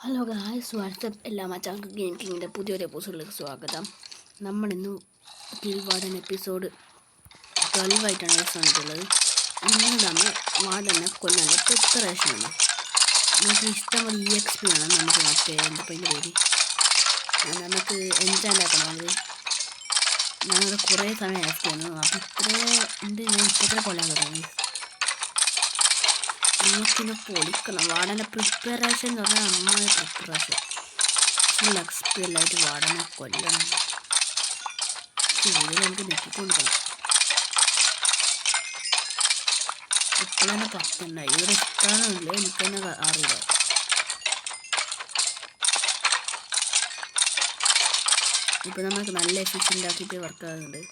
Hello guys, WhatsApp എല്ലാ മച്ചാർക്ക് game കിങ്ങിൻ്റെ പുതിയൊരു എപ്പിസോഡിലേക്ക് സ്വാഗതം. നമ്മളിന്ന് കിൽ വാർഡൻ എപ്പിസോഡ് 12 ആയിട്ടാണ് വന്നിട്ടുള്ളത്. ഇന്ന് നമ്മൾ വാർഡനെ കൊല്ലാനുള്ള പ്രിപ്പറേഷനാണ്. നമുക്ക് ഇഷ്ടമുള്ള EXP ആണ്. നമുക്ക് മറ്റേ എൻ്റെ പേര് നമുക്ക് എൻജാൻഡ് ആക്കണമെങ്കിൽ ഞങ്ങളുടെ കുറേ സമയം ആക്ട് ചെയ്യുന്നു. അപ്പോൾ ഞാൻ ഇപ്പോഴത്തെ കൊല്ലാൻ തുടങ്ങി. നമുക്കിനെ പൊളിക്കണം. വാടന പ്രിപ്പറേഷൻ എന്ന് പറഞ്ഞാൽ അമ്മായി പ്രിപ്പറേഷൻ ഫുൾ എക്സ്പീരിയലായിട്ട് വാടന കൊല്ലണം. ഇതിൽ നമുക്ക് നെറ്റിക്കൊടുക്കണം. ഇപ്പോഴാണ് പത്തുണ്ടായി. ഇവിടെ ഇഷ്ടമാണില്ല, എനിക്ക് തന്നെ അറിയില്ല. ഇപ്പം നമുക്ക് നല്ല എഫിഷ്യൻ്റ് ആക്കിയിട്ട് വർക്ക് ആകുന്നുണ്ട്.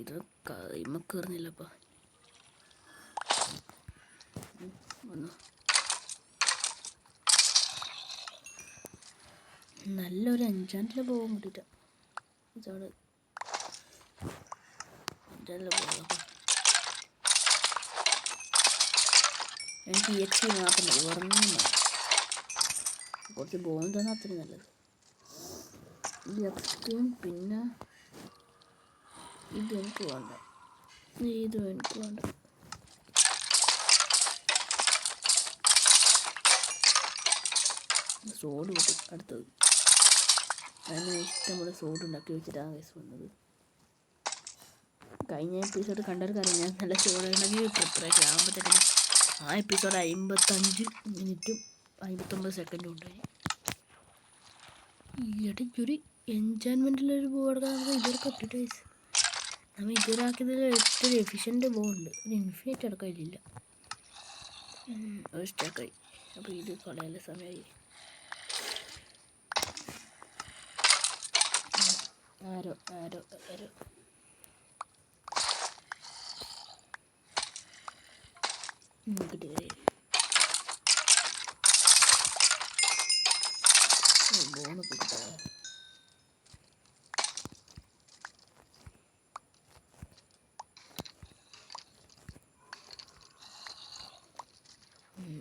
ഇത് ഇമ്മക്ക് കയറുന്നില്ലപ്പോൾ. നല്ലൊരു എൻജാൻറ്റിൽ പോകാൻ വേണ്ടിയിട്ട് ഇതാണ് എൻജാൻറ്റിൽ പോകാം. എനിക്ക് EXP മാത്രം മതി, ഉറങ്ങുന്നു. കുറച്ച് ബോൺ തന്നെ അത്രയും നല്ലത്. EXPയും പിന്നെ ഇതും എനിക്ക് വേണ്ട, ഇതും എനിക്ക് വേണ്ട. സോഡ് കിട്ടും അടുത്തത്. അതിന് ഇഷ്ടമുള്ള സോഡ് ഉണ്ടാക്കി വെച്ചിട്ടാണ് കേസ് വന്നത്. കഴിഞ്ഞ എപ്പിസോഡ് കണ്ടവർക്കറിയാം, ഞാൻ നല്ല സോഡ് ഉണ്ടാക്കി പ്രിപ്പറേഷൻ ആകുമ്പോഴത്തേക്കും ആ എപ്പിസോഡ് 55 മിനിറ്റും 59 സെക്കൻഡും ഉണ്ടായി. ഇടയ്ക്കൊരു എൻജോയ്മെൻറ്റിലൊരു ബോർഡ് നമുക്ക് ഇതുവരെ കട്ടിട്ട് നമ്മൾ ഇതുവരെ ആക്കിയതിൽ ഏറ്റവും എഫിഷ്യൻ്റ് ബോർഡ്. ഒരു ഇൻഫിനിറ്റ് അടക്കമില്ല, ഒരു സ്റ്റക്കായി. അപ്പോൾ ഇത് കളയാനുള്ള സമയമായി. ആരോ കിട്ടിയേ ബോണ് കിട്ടാ.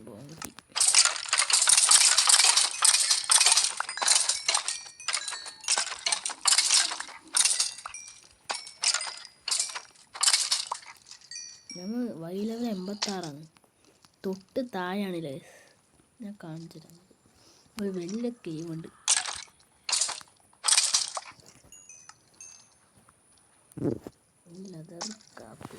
ബോൺ കിട്ടി. നമ്മൾ വൈ ലെവൽ 86 തൊട്ട് താഴെയാണില്ലേ. ഞാൻ കാണിച്ചു തരാം. ഒരു വലിയ ഗെയിമുണ്ട്. ലെതർ കാപ്പ്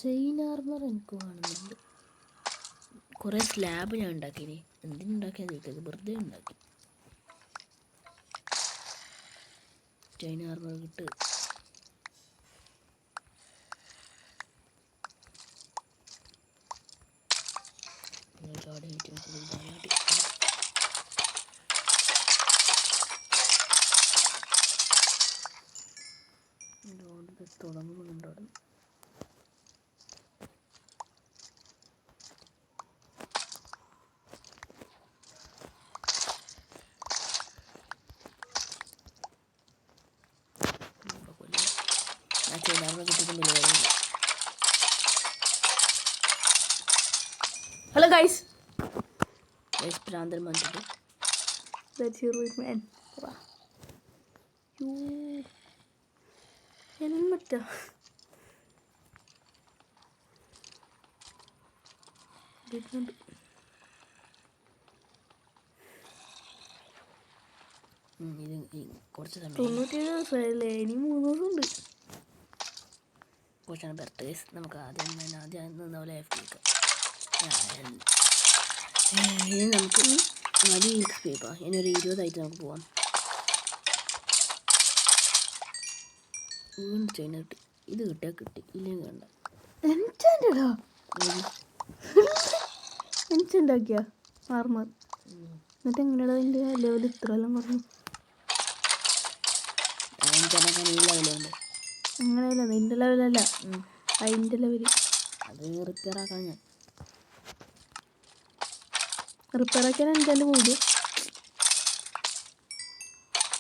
ചെയിൻ ആർമർ എനിക്ക് കാണുന്നുണ്ട്. കുറേ സ്ലാബ് ഞാൻ ഉണ്ടാക്കിനി. എന്തിനുണ്ടാക്കിയാൽ ചോദിക്കരുത്, വെറുതെ ഉണ്ടാക്കി. ചെയിൻ ആർമർ കിട്ട്. തുടങ്ങുന്നുണ്ടോ? ഹലോ ഗൈസ്, പ്രാന്തൻ വന്നിട്ട് ഹെൽമറ്റാ. കുറച്ച് സമയം 97 ദിവസമല്ലേ, ഇനി 3 ദിവസമുണ്ട്. കുറച്ചാണ് ബർത്ത്ഡേസ്. നമുക്ക് ആദ്യം നിന്ന പോലെ കേൾക്കാം. ഇനി നമുക്ക് മതി EXP. ഇനി ഒരു 20 ആയിട്ട് നമുക്ക് പോവാം. വീണ്ടും ചെയിൻ കിട്ടി. ഇത് കിട്ടിയാൽ കിട്ടി, ഇല്ലെങ്കിൽ വേണ്ട. എനിച്ചുണ്ടാക്കിയ ആർമർ എന്നിട്ട് എങ്ങനെയാണ് അതിൻ്റെ ലെവൽ ഇത്ര എല്ലാം കുറഞ്ഞു? ലെവലുണ്ട്. അങ്ങനെയല്ല, നിൻ്റെ ലെവലല്ല, അതിൻ്റെ ലെവല്. അത് റിപ്പയർ ആക്കാൻ ഞാൻ റിപ്പയർ ആക്കാൻ എന്തായാലും കൂടി.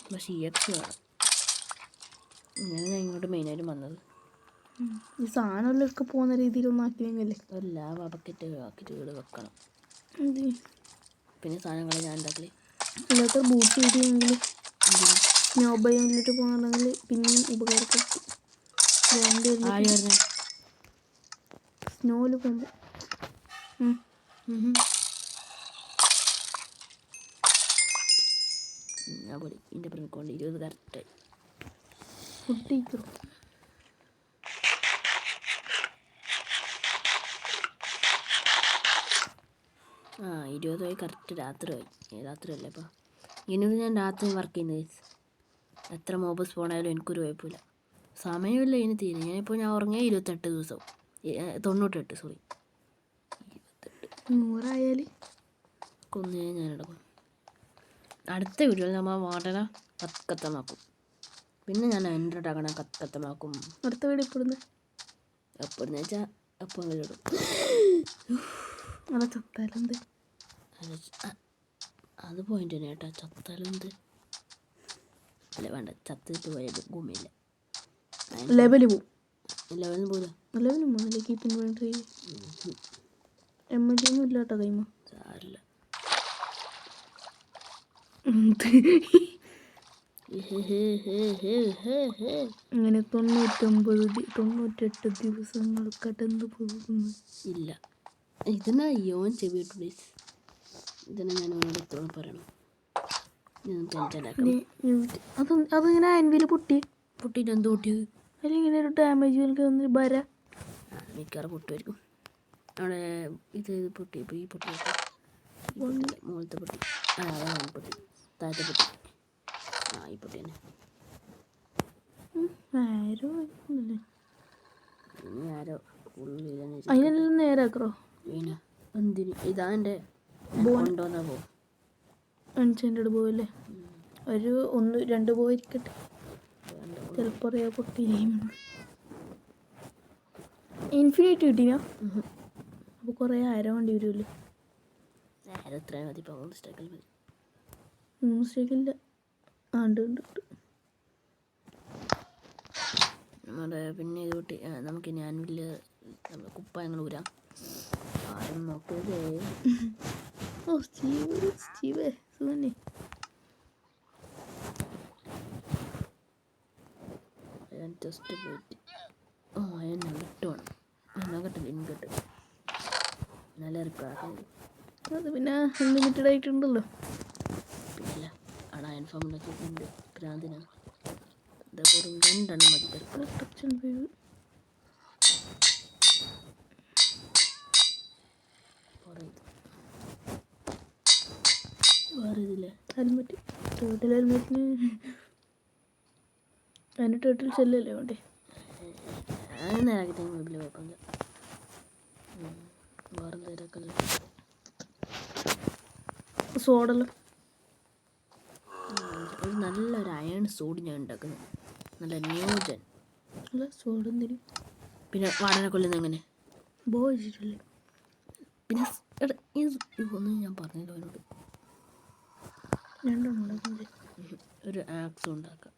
പക്ഷേ EXP വേണം. ഇങ്ങനെ ഞാൻ ഇങ്ങോട്ട് മെയിനായിട്ട് വന്നത്. ഈ സാധനങ്ങളിലൊക്കെ പോകുന്ന രീതിയിലൊന്നും ആക്കിയെങ്കിലേ ഒരു ലാവ ബക്കറ്റ് ആക്കിയിട്ട് ഇവിടെ വെക്കണം. എന്ത് പിന്നെ സാധനങ്ങൾ ഞാൻ ഉണ്ടാക്കല് ഇല്ലാത്ത ബൂട്ട് ചെയ്തെങ്കിൽ സ്നോ ബൈമിലിട്ട് പോകുന്നുണ്ടെങ്കിൽ പിന്നെയും ഉപകാരപ്പെട്ടു. ആര് പറഞ്ഞു സ്നോയിൽ പോകുമ്പോൾ ഞാൻ പോയി ഇതിൻ്റെ പിറക്കൊണ്ട് 20 കറക്റ്റ് ഫുഡ് ടീച്ചർ ആ 20 കറക്റ്റ് രാത്രിയല്ലേ ഇപ്പോൾ ഇനിയത് ഞാൻ രാത്രി വർക്ക് ചെയ്യുന്നത്. എത്ര മോബ് സ്പോണായാലും എനിക്കൊരു കുഴപ്പമില്ല. സമയമില്ല ഇനി തീരെ. ഞാൻ ഉറങ്ങിയ 28 ദിവസം 98 സോറി 100 കൊന്നേ ഞാനെടുക്കും. അടുത്ത വീഡിയോയിൽ നമ്മൾ വാടന കത്തമാക്കും. പിന്നെ ഞാൻ എൻ്റെ ടകണ കത്തമാക്കും. അടുത്ത വീട് ഇപ്പോഴുന്ന് എപ്പോഴെന്ന് വെച്ചാൽ എപ്പോഴെങ്കിലും ഇടും. അല്ല ചത്താലെന്ത് അത് പോയിന്റ് തന്നെ കേട്ടോ. ചത്താലെന്ത് അല്ല വേണ്ട, ചത്തിട്ട് പോയത് ഭൂമിയില്ല. ലെവല് പോവും. ലെവലിന് പോലും ലെവലും പോകുന്നില്ല. കീപ്പിന് വേണ്ടി എമ്മൊന്നും ഇല്ല കേട്ടോ കൈമ സാരില്ല. അങ്ങനെ 98 ദിവസങ്ങൾ കടന്നു പോകുന്നു. ഇല്ല ഇതിനാ യോൻ ചെവിട്ടു. ഇതിനെ ഞാൻ അവനോട് എത്ര പറയണം. അതിങ്ങനെ ആൻവിയിൽ പൊട്ടിയിട്ട് എന്ത് പൊട്ടിയത്? അതിലിങ്ങനെ ഒരു ഡാമേജ് ബര മിക്കവാറും പൊട്ടുമായിരിക്കും. അവിടെ ഇത് പൊട്ടി. ഇപ്പോൾ ഈ പൊട്ടി മുകളത്തെ പൊട്ടി. അതാണ് പൊട്ടി. താഴത്തെ പൊട്ടി. ഈ പൊട്ടി തന്നെ. ഇനി ആരോ അതിനെല്ലാം നേരാക്കറോ പിന്നെ എന്തിന്? ഇതാ എൻ്റെ കൊണ്ടുവന്നാ പോകും. അഞ്ചെൻ്റെ പോവല്ലേ? ഒരു 1-2 പോയിരിക്കട്ടെ. ചിലപ്പോൾ അറിയാ പൊട്ടി. ഇൻഫിനിറ്റ് കിട്ടീനാ? അപ്പോൾ കുറേ ആരോ വേണ്ടി വരുമല്ലോ. എത്ര മതി? ഇപ്പോൾ 3 സ്റ്റേക്കിൽ മതി. 3 സ്റ്റേക്കില്ല. ഉണ്ട് നമ്മുടെ പിന്നെ ഇത് കൂട്ടി നമുക്ക് ഞാൻ വലിയ നമ്മുടെ കുപ്പായങ്ങൾ ഊരാം. ആരും നോക്കരുതേ. ഓ സ്റ്റീവേ സുഖന്നെ. ജസ്റ്റ് പോയിട്ട് എന്നെ കിട്ടുവാണ്. ഇൻകെട്ട് നല്ല റിക്കാർഡ്. അത് പിന്നെ അൺലിമിറ്റഡ് ആയിട്ടുണ്ടല്ലോ. പിന്നെ അവിടെ ഇൻഫോം ഉണ്ടാക്കിയിട്ടുണ്ട്. ഭ്രാന്തിനാണ്. ഇതേപോലെ 2 എണ്ണം മതി. പ്രൊട്ടക്ഷൻ വേവ് വേറെ ഇതില്ലേ ഹെൽമെറ്റ്. ടേർട്ടിൽ ഹെൽമെറ്റിന് അതിന് ടേർട്ടിൽ ചെല്ലല്ലേ വേണ്ടേ? അത് നേരാക്കി തന്നെ വലിയ കുഴപ്പമില്ല. വേറെ നേരാക്കല്ലേ സോഡല്ലോ. ഒരു നല്ലൊരു അയൺ സോഡ് ഞാൻ ഉണ്ടാക്കുന്നത്. നല്ല ന്യൂജൻ. അല്ല സോഡ് എന്തിനും. പിന്നെ വാടനെ കൊല്ലുന്ന എങ്ങനെ ബോ വെച്ചിട്ടല്ലേ? പിന്നെ ഒന്നും ഞാൻ പറഞ്ഞല്ലോ അവനോട്. 2 ഉണ്ടാക്കുന്നത്. ഒരു ആക്സും ഉണ്ടാക്കാം.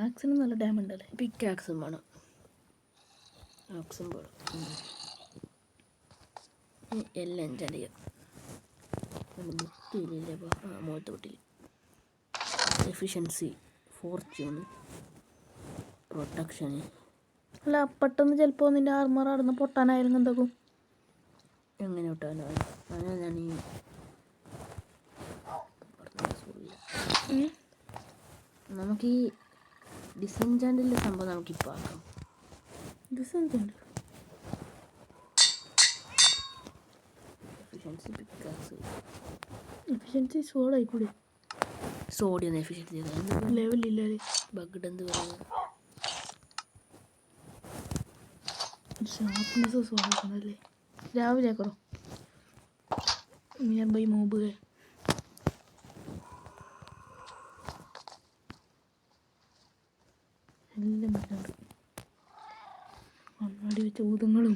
ആക്സിന് നല്ല ഡാം ഉണ്ടല്ലേ? പിക്ക് ആക്സും വേണം. ആക്സും വേണം. എല്ലാം ചടിയ ബുക്കില്ലേ? മുഖത്ത് പൊട്ടില്ല. എഫിഷ്യൻസി, ഫോർച്യൂണ്, പ്രൊട്ടക്ഷന്. അല്ല പെട്ടെന്ന് ചിലപ്പോൾ നിൻ്റെ ആർമർ ആടുന്ന പൊട്ടാനായാലും എന്താക്കും? എങ്ങനെ പൊട്ടാനോ? അങ്ങനെ ഞാൻ ഈ നമുക്ക് ഈ ഡിസെൻചാൻഡിലെ സംഭവം നമുക്കിപ്പോൾ ആക്കാം. Disenchant efficiency pickaxe. എഫിഷ്യൻസി സോഡായിക്കൂടെ? സോഡിയം എഫിഷ്യൻസി ലെവലില്ലേ? ബഗ്ഡ് എന്ത് പറയുന്നത്? ഷാർപ്പ്നെസ് സോഡാക്കണല്ലേ? രാവിലെ ആക്കറോ നിയർ ബൈ മോബ്. എല്ലാം പറ്റുന്നുണ്ട്. കണ്ണാടി വെച്ച ഊതങ്ങളും.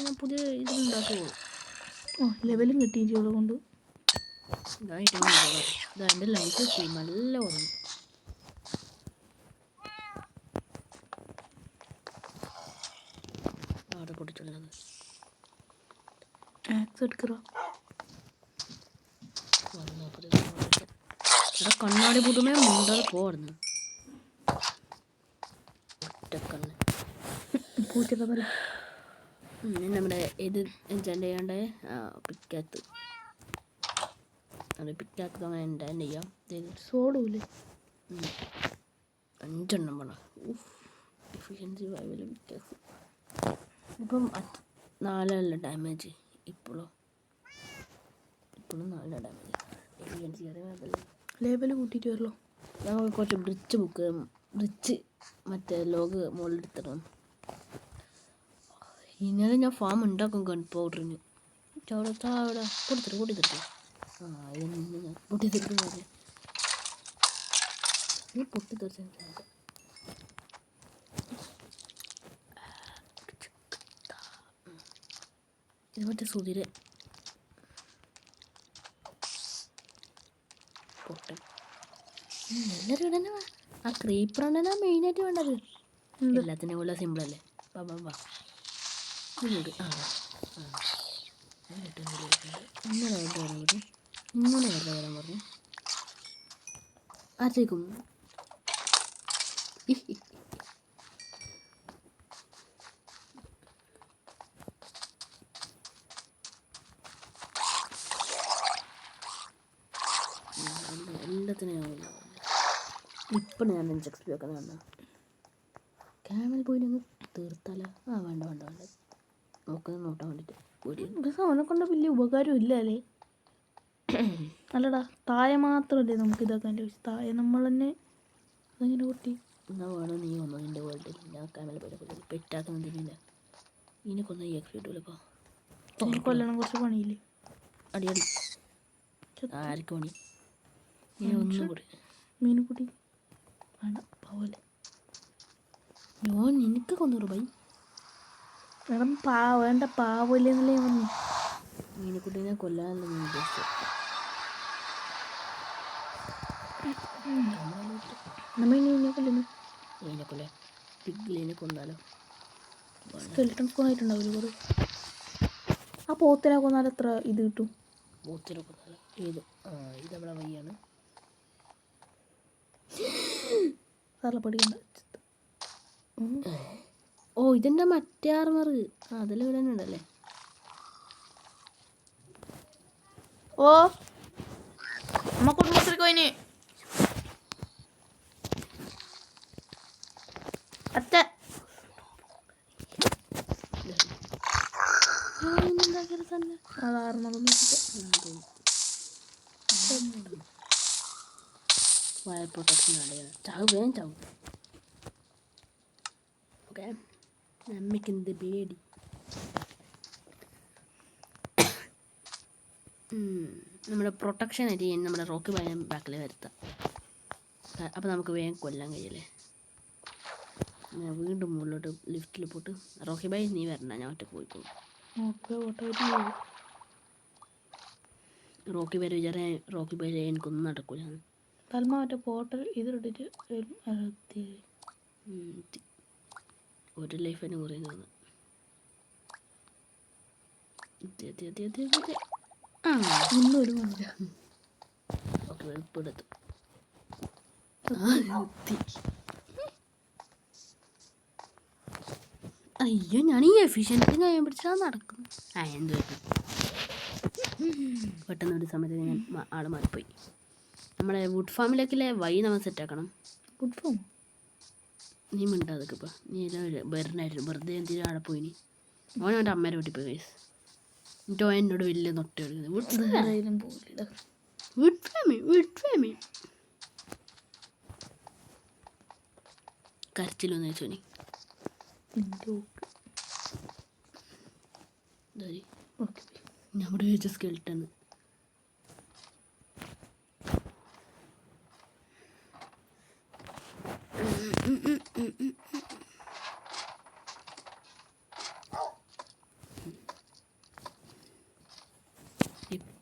ഞാൻ പുതിയ ഇതിലുണ്ടാക്കുള്ളൂ. ലെവലും കിട്ടിയിട്ടുള്ളത് കൊണ്ട് എൻ്റെ ലൈഫ് നല്ല കുറഞ്ഞു. അവിടെ പൊട്ടിച്ചുള്ളത് ആക്സ് എടുക്കറോ ഇവിടെ കണ്ണാടി പുതുമേ മുണ്ടാതെ പോടുന്നു. ഒറ്റക്കണ്ണ് പൂച്ചൊക്കെ പറയും. നമ്മുടെ ഇത് എൻജാൻഡ് ചെയ്യാണ്ട് പിക്കാത്ത് അത് പിക്കാത്ത് അങ്ങനെ എൻജാൻഡ് ചെയ്യാം. സോഡൂല്ലേ 5 എണ്ണം വേണം. എഫിഷ്യൻസി 5 പിക്കാത്ത് ഇപ്പം 4 ഡാമേജ്. ഇപ്പോഴും 4 ഡാമേജ്. എഫിഷ്യൻസി അറിയാമല്ലോ. ലേബൽ കൂട്ടിയിട്ട് വരല്ലോ. ഞങ്ങൾ കുറച്ച് ബ്രിഡ്ജ് മറ്റേ ലോഗ് മുകളിലെടുത്തിടണം. ഇന്നലെ ഞാൻ ഫാം ഉണ്ടാക്കും ഗൺ പൗഡറിന്. അവിടെ പൊട്ടിത്തെടുത്തു. ഇതിന് ഞാൻ പൊട്ടിത്തെടുത്ത് ഇത് മറ്റേ സുധീരെ പൊട്ടൻ എല്ലാവരും ഇവിടെ തന്നെ. ആ ക്രീപ്പറാണ് മെയിനായിട്ട് വേണ്ടത്. എല്ലാത്തിനും ഉള്ള സിമ്പിളല്ലേ. വാ ഇങ്ങനെ വരാൻ പറഞ്ഞു. ആർക്കും എല്ലാത്തിനും ഇപ്പം ഞാൻ 5 XP ഒക്കെ വേണ്ട. ക്യാമൽ പോയി തീർത്താലോ? വേണ്ട നോക്കാൻ വേണ്ടിയിട്ട് അവനെ കൊണ്ട് വലിയ ഉപകാരം ഇല്ല അല്ലേ? അല്ലടാ, താഴെ മാത്രമല്ലേ നമുക്ക് ഇതാക്കാൻ ആവശ്യം. താഴെ നമ്മൾ തന്നെ അതങ്ങനെ കൂട്ടി. എന്നാ വേണോ നീ വന്നോ നിൻ്റെ വേൾഡിൽ? ഞാൻ ക്യാമൽ പോയി പെറ്റാക്കുന്നതിനില്ല. ഇതിനെ കൊന്ന ഈ XP കിട്ടൂലപ്പോൾ. കൊല്ലണം, കുറച്ച് പണിയില്ലേ? അടി ആർക്ക് പണി? ഇനി ഒന്നും കൂടി മീനുകുട്ടി വേണം പോലെ. നിനക്ക് കൊന്നൂറ് ബൈ. വേണം വേണ്ട പാവല്ലെന്നല്ലേ വന്നു. മീനുകുട്ടീനെ കൊല്ലാനല്ല നീ ഉദ്ദേശിച്ചത്. മീനെ കൊല്ലേ പിഗ്ലിനെ കൊന്നാലോ? സ്കെൽട്ടൺ കൊന്നായിട്ടുണ്ടാവില്ല കുറേ. ആ പോത്തിനെ കൊന്നാൽ എത്ര ഇത് കിട്ടും? പോത്തിനെ കൊന്നാലോ? ഏത്? ഇത് നമ്മളെ വയ്യാണ്. സാറിലെ പഠിക്കണ്ട. ഇതെന്താ മറ്റേ ആർമർ? അതെല്ലാം ഇവിടെ തന്നെ ഉണ്ടല്ലേ. അമ്മ കുടുംബശ്രീ കോയിന് അച്ഛ ഫയർ പ്രൊട്ടക്ഷൻ ചാവും ചാവും. ഓക്കെ, നമ്മക്കെന്ത് പേടി? നമ്മുടെ പ്രൊട്ടക്ഷൻ ആയിട്ട് നമ്മുടെ റോക്കി ബായം ബാക്കിൽ വരുത്താം. അപ്പോൾ നമുക്ക് വേഗം കൊല്ലാൻ കഴിയല്ലേ. ഞാൻ വീണ്ടും മുകളിലോട്ട് ലിഫ്റ്റിൽ പോട്ട് റോക്കി ബായ് നീ വരണ്ട, ഞാൻ ഒറ്റ പോയിക്കോളും. റോക്കി ബായ് വിചാരം റോക്കി ബായ് എനിക്കൊന്നും നടക്കൂല. തൽമ മറ്റേ പോട്ടൽ ഇതിട്ടിട്ട് ഒരു ലൈഫ് തന്നെ കുറേ തോന്നുന്നു. ഇന്നൊരു മണില്ല. ഓക്കെ, വെളുപ്പെടുത്തു. അയ്യോ, ഞാൻ ഈ എഫിഷ്യൻസി കഴിയാൻ പിടിച്ചാൽ നടക്കുന്നു. എന്ത് പെട്ടെന്ന് ഒരു സമയത്ത് ഞാൻ ആൾ മാറിപ്പോയി. നമ്മുടെ വുഡ് ഫാമിലേക്കുള്ള വഴി നമ്മൾ സെറ്റാക്കണം. വുഡ് ഫാം നീ മിണ്ടാതൊക്കെ ഇപ്പം. നീ എല്ലാം വെറുതെ എന്തിനും ആടെ പോയിനി. ഓൻ അവൻ്റെ അമ്മേരെ വീട്ടിൽ പോയി ഗൈസ്. എന്നിട്ടോ എന്നോട് വലിയ നൊട്ട എടുക്കുന്നത്. വുഡ് ഫാമി കരച്ചിലൊന്ന് വെച്ചോ നീ. നമ്മുടെ ചോദിച്ച സ്കെൽട്ടാണ്.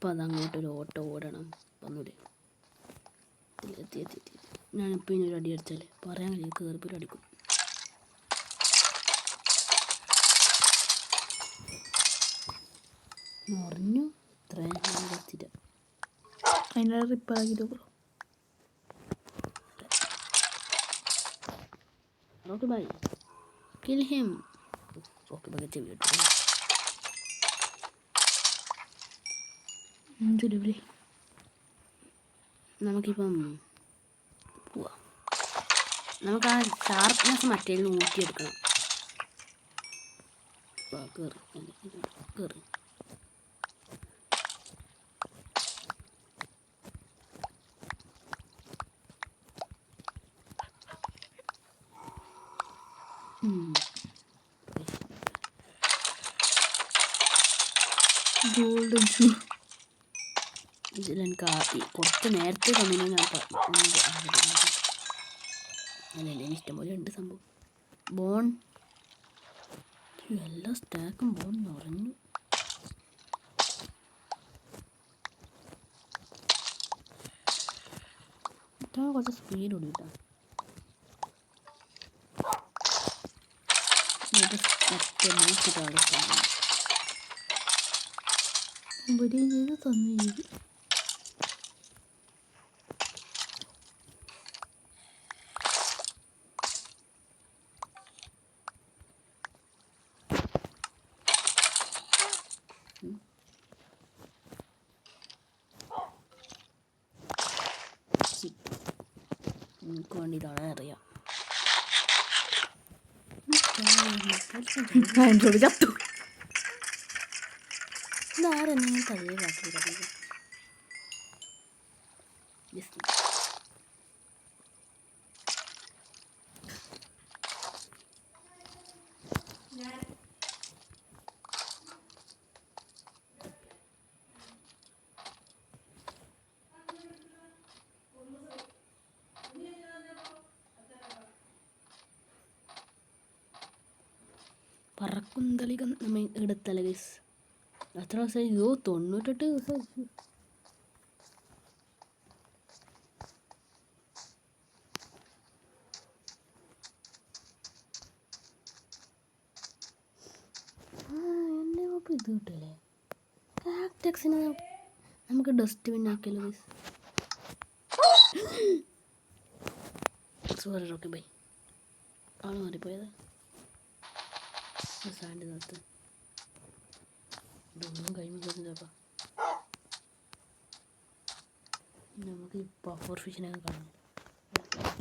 അപ്പം അത് അങ്ങോട്ടൊരു ഓട്ടോ ഓടണം. ഒന്നുകൂടി എത്തി. ഞാനിപ്പോൾ ഇനി ഒരു അടി അടിച്ചാൽ പറയാൻ കഴിയും, കയറിപ്പോൾ അടിക്കും. മറിഞ്ഞു ഇത്രയും കത്തിട്ട് അതിൻ്റെ റിപ്പയർ ആക്കിയിട്ട് bro. Okay bye, kill him. Okay bye, ചെവി കിട്ടും. നമുക്കിപ്പം പോവാം. നമുക്ക് ആ ഷാർപ്നെസ് മറ്റേ ഊറ്റിയെടുക്കണം. കയറി ഗോൾഡൻ ഷൂ. ഇതിലെനിക്ക് കുറച്ച് നേരത്തെ തന്നിന് ഞാൻ അല്ലല്ലേ, ഇഷ്ടംപോലെ ഉണ്ട് സംഭവം. ബോൺ എല്ലാ സ്റ്റാക്കും ബോൺ നിറഞ്ഞു. ഇതാ കുറച്ച് സ്പീഡ് ഓടിട്ടാ. ഇവിടെ ചെയ്ത് തന്നു. എനിക്ക് വേണ്ടി ഇതാണ് അറിയാം. എന്നോട് ചത്തു. ഇതാരെന്നെ തലേ കാട്ടി പറക്കുന്തളിക നമ്മ എടുത്തല്ലേ ഗൈസ്. എത്ര ദിവസമായി? 98 ദിവസം. എൻ്റെ ഇപ്പം ഇത് കിട്ടില്ലേ കാക്ടക്സിന്. നമുക്ക് ഡസ്റ്റ്ബിൻ ആക്കിയല്ലോ ഗൈസ്. Sorry okay bye. ആള് മാറിപ്പോയത്. സാൻഡ് നിർത്ത്. ഇതൊന്നും കഴിയുമ്പോൾ നമുക്ക് ഈ പഫർ ഫിഷിനൊക്കെ കാണാം.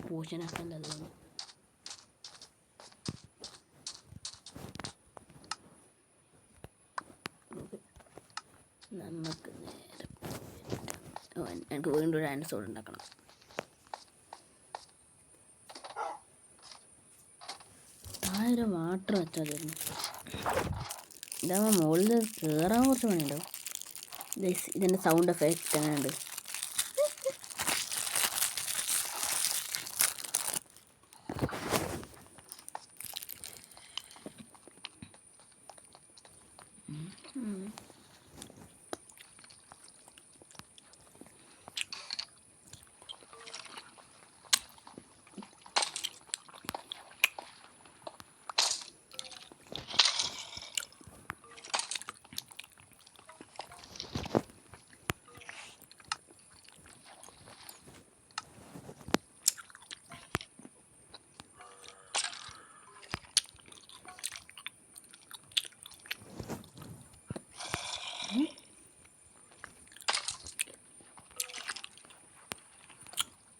പോഷനാക്കണ്ട അതുകൊണ്ട് നമുക്ക് നേരെ എനിക്ക് വീണ്ടും ഒരു ആൻസോഡ് ഉണ്ടാക്കണം. താഴെ വാട്ടർ വെച്ചാൽ തരുന്നു. ഇതാകുമ്പോൾ മുകളിൽ കയറാൻ കുറച്ച് പണിയുണ്ടോ. ഇതിൻ്റെ സൗണ്ട് എഫക്റ്റ് അങ്ങനെ ഉണ്ട്.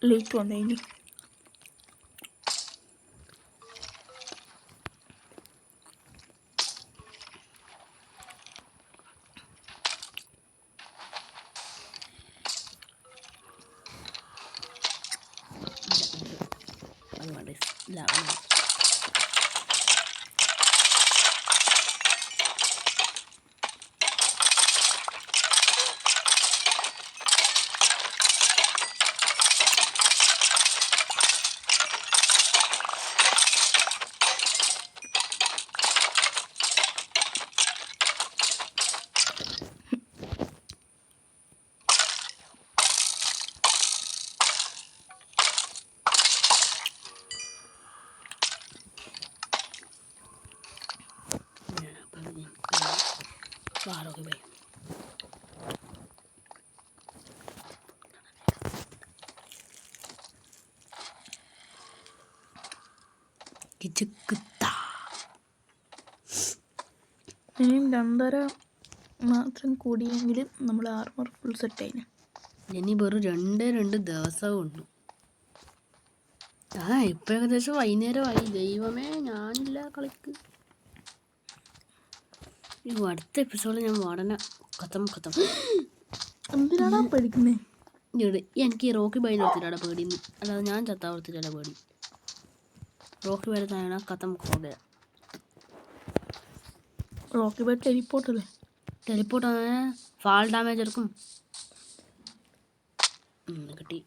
ലേറ്റ് വന്നേനി. അതുകൊണ്ട് ലാഭം. വാ റോക്കി ബൈ. ഇനിയും 2.5 മാത്രം കൂടിയെങ്കിൽ നമ്മൾ ആർമർ ഫുൾ സെറ്റ് ആയിന്. ഇനി വെറും 2 ദിവസമേ ഉള്ളൂ. ഇപ്പം ഏകദേശം വൈകുന്നേരമായി. ദൈവമേ, ഞാനില്ല കളിക്ക്. അടുത്ത എപ്പിസോഡിൽ ഞാൻ വാടന കഥം. എന്തിനാണ് പഠിക്കുന്നത്? എനിക്ക് ഈ റോക്കി ബൈ നിർത്തിയിട്ടാണ് പേടി. അല്ലാതെ ഞാൻ ചത്താ കൊടുത്തിട്ടല്ല പേടി. റോക്കി ബൈ തന്നെ കഥം ഹോഗ. റോക്കി ബൈ ടെലിപ്പോർട്ടല്ലേ? ടെലിപ്പോർട്ടാണ്. ഫാൾ ഡാമേജ് എടുക്കും. കിട്ടി.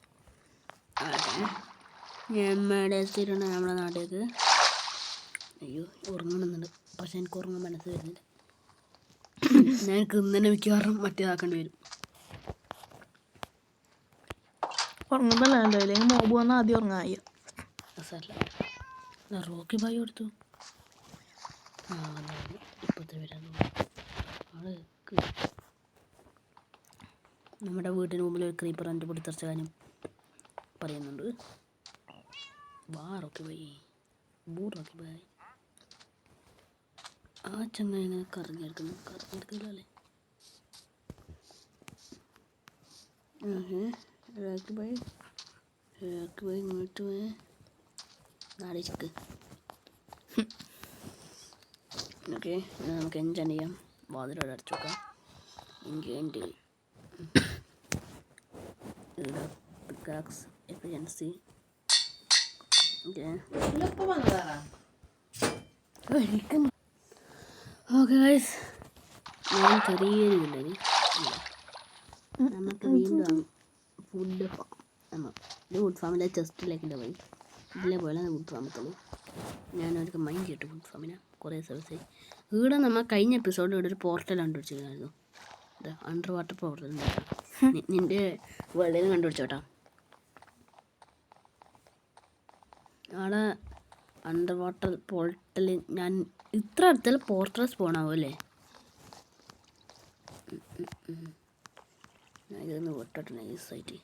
ഞമ്മടെ എത്തിയിട്ടുണ്ട് നമ്മുടെ നാട്ടിലേക്ക്. അയ്യോ, ഉറങ്ങണമെന്നുണ്ട്. പക്ഷെ എനിക്ക് ഉറങ്ങാൻ മനസ്സ് വരുന്നില്ല. ഞങ്ങൾക്ക് ഇന്ന് തന്നെ മിക്കവാറും മറ്റേതാക്കേണ്ടി വരും. ഉറങ്ങുമ്പോഴല്ലോ, അല്ലെങ്കിൽ മോബ് വന്നാൽ ആദ്യം ഉറങ്ങായ. റോക്കി ബായി കൊടുത്തു. ഇപ്പോഴത്തെ വരാൻ നമ്മുടെ വീട്ടിന് മുമ്പിൽ ഒരു ക്രീപ്പർ എൻ്റെ പൊടിത്തെറിച്ച കാര്യം പറയുന്നുണ്ട്. വാ റോക്കി ബായി, റോക്കി ബായി. ആ ചങ്ങായി ഇങ്ങനെ കറങ്ങിയെടുക്കില്ല അല്ലേ? റോക്കി ബായി ഇങ്ങോട്ട് പോയി നാടിച്ചിക്ക്. ഓക്കെ, നമുക്ക് എൻജോയ് ചെയ്യാം. വാതിലോടെ അടച്ചു നോക്കാം. Ingredient efficiency. ഓക്കെ ഗൈസ്, ഞാൻ ചെറിയൊരു വില്ലന്. നമുക്ക് വീണ്ടും ഫുഡ് ഫാം. വുഡ് ഫാമിലെ ചെസ്റ്റിലേക്കിൻ്റെ പോയി ഇതിലെ പോലെ വുഡ് ഫാമത്തുള്ളൂ. ഞാനവർക്ക് മൈൻഡ് ചെയ്തിട്ട് വുഡ് ഫാമിനെ കുറേ സർവീസ്. ഇവിടെ നമ്മൾ കഴിഞ്ഞ എപ്പിസോഡിൽ ഇവിടെ ഒരു പോർട്ടൽ കണ്ടുപിടിച്ചിരുന്നു. Under water portal. നിൻ്റെ വെള്ളയിൽ കണ്ടുപിടിച്ചോട്ടാ. അവിടെ അണ്ടർ വാട്ടർ പോർട്ടൽ ഞാൻ ഇത്ര അടുത്തുള്ള പോർട്ടൽ സ്പോണാവും അല്ലേ? ഇതൊന്ന് വിട്ടോട്ടെ നൈസായിട്ട്.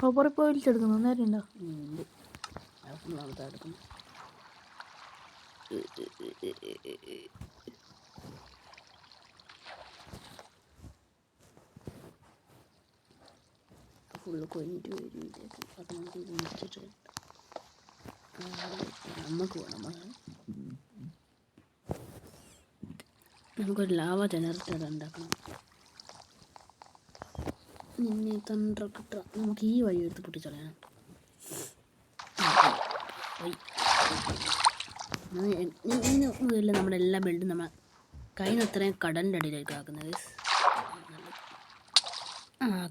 ഹോപ്പറിൽ പോയി വിളിച്ചെടുക്കുന്നു. നേരം ഉണ്ടോ? ഫുള്ള് കൊഞ്ഞിട്ട് വരും. അത് നമുക്ക് വിളിച്ചിട്ട് നമുക്ക് വേണം. നമുക്കൊരു ലാവ ജനറേറ്റർ ഉണ്ടാക്കണം. നിന്നെ തണ്ടൊക്കെ ഇട്ട നമുക്ക് ഈ വഴി എടുത്ത് പൊട്ടിച്ചളയാം. നമ്മുടെ എല്ലാ ബെൽഡും നമ്മളെ കയ്യിൽ അത്രയും കടലിൻ്റെ അടിയിലേക്ക് ആക്കുന്നത്.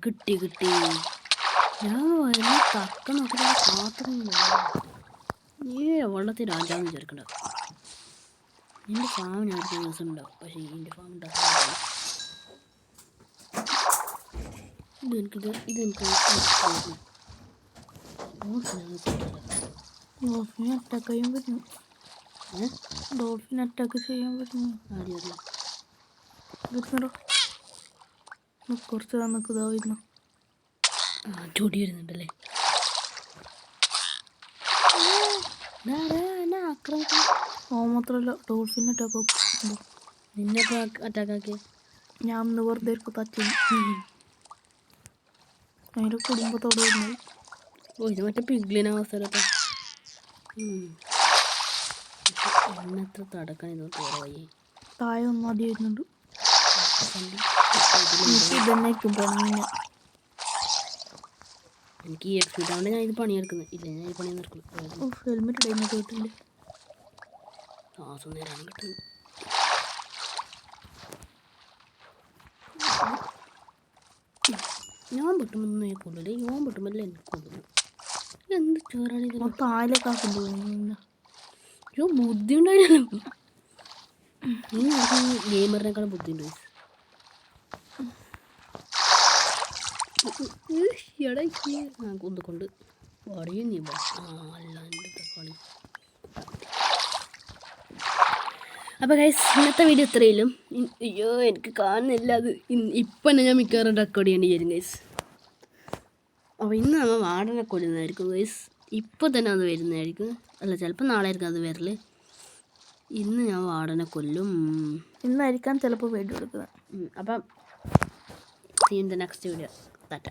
കിട്ടി. ഞാൻ എന്നെ തക്ക നോക്കിയിട്ട് കാത്തുന്നില്ല. വെള്ളത്തിൽ രാജാവ് വിചാരിക്കണ്ട. എൻ്റെ ഫാമിന് അടുത്ത ദിവസം ഉണ്ടാവും. പക്ഷേ എൻ്റെ ഫാം ഉണ്ടാക്കാൻ ഇതെനിക്ക് ഡോൾഫിനെ അറ്റാക്ക് ചെയ്യാൻ പറ്റുന്നു. ഡോൾഫിനെ അറ്റാക്ക് ചെയ്യാൻ പറ്റുന്നു. വരുന്നോ? കുറച്ച് നമുക്ക് ഇതാവുന്നു. ചൂടി വരുന്നുണ്ടല്ലേ? മാത്രമല്ല ഡോൾഫിൻ അറ്റാക്ക്. നിന്നെ അറ്റാക്കാക്കിയ ഞാൻ ഒന്ന് വെറുതെ തച്ചു. അതിൻ്റെ കുടുംബത്തോടെ വരുന്നത്. ഇത് മറ്റേ പിഗ്ലിന് അവസരത്തെ എണ്ണത്ര തടക്കാൻ ഇത് കുറവായി. താഴെ ഒന്നും അടി വരുന്നുണ്ട്. ഇതന്നേക്കും പണി. എനിക്ക് ഈ എക്സ്പീരിയൻസ് ആവുകൊണ്ട് ഞാൻ ഇത് പണിയെടുക്കുന്നത്. ഇല്ല, ഞാൻ ഈ പണി നിർക്കും. ഹെൽമെറ്റ് ഇടുന്ന കേട്ടില്ലേ? ശ്വാസം നേരാണ് കിട്ടുന്നത്. ഞാൻ പൊട്ടുമ്പോൾ കൊള്ളൂല്ലേ? യോൻ പൊട്ടുമ്പോഴല്ലേ എനിക്ക് കൊള്ളുന്നു. എന്ത് ചോറാണ് ഇത്? താഴേക്കാക്കുന്നു. ബുദ്ധി ഉണ്ടായിരുന്നു. നീ ഗെയിമറിനേക്കാളും ബുദ്ധിയുണ്ട് ഗൈസ്. കൊണ്ട് പറയും നീ അല്ല എൻ്റെ കളി. അപ്പോൾ ഗൈസ് ഇന്നത്തെ വീഡിയോ ഇത്രയിലും. അയ്യോ എനിക്ക് കാണുന്നില്ല അത്. ഇപ്പം തന്നെ ഞാൻ മിക്കവാറും റെക്കോർഡ് ചെയ്യേണ്ടി വരും ഗൈസ്. അപ്പോൾ ഇന്ന് നമ്മൾ വാർഡനെ കൊല്ലുന്നതായിരിക്കും ഗൈസ്. ഇപ്പോൾ തന്നെ അത് വരുന്നതായിരിക്കും. അല്ല ചിലപ്പോൾ നാളെ ആയിരിക്കും അത് വരൽ. ഇന്ന് ഞാൻ വാർഡനെ കൊല്ലും. ഇന്നായിരിക്കാം ചിലപ്പോൾ വീഡിയോ എടുക്കുന്നത്. അപ്പം see in the next video. Tata.